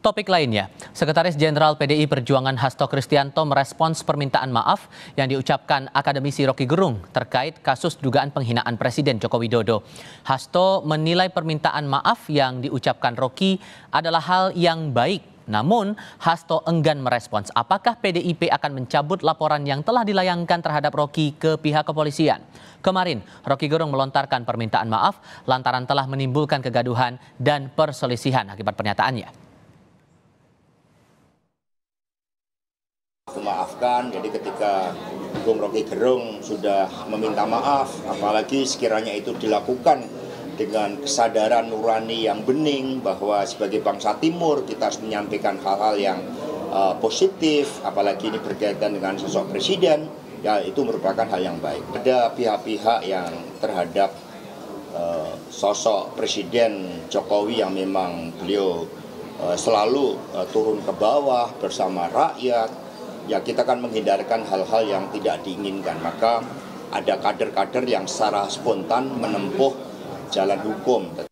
Topik lainnya, Sekretaris Jenderal PDI Perjuangan Hasto Kristianto merespons permintaan maaf yang diucapkan akademisi Roky Gerung terkait kasus dugaan penghinaan Presiden Joko Widodo. Hasto menilai permintaan maaf yang diucapkan Roky adalah hal yang baik. Namun, Hasto enggan merespons apakah PDIP akan mencabut laporan yang telah dilayangkan terhadap Roky ke pihak kepolisian. Kemarin, Roky Gerung melontarkan permintaan maaf lantaran telah menimbulkan kegaduhan dan perselisihan akibat pernyataannya. Maafkan, jadi ketika Bung Roky Gerung sudah meminta maaf, apalagi sekiranya itu dilakukan dengan kesadaran nurani yang bening bahwa sebagai bangsa Timur kita harus menyampaikan hal-hal yang positif, apalagi ini berkaitan dengan sosok presiden, ya itu merupakan hal yang baik. Ada pihak-pihak yang terhadap sosok Presiden Jokowi yang memang beliau selalu turun ke bawah bersama rakyat, ya kita akan menghindarkan hal-hal yang tidak diinginkan. Maka ada kader-kader yang secara spontan menempuh jalan hukum.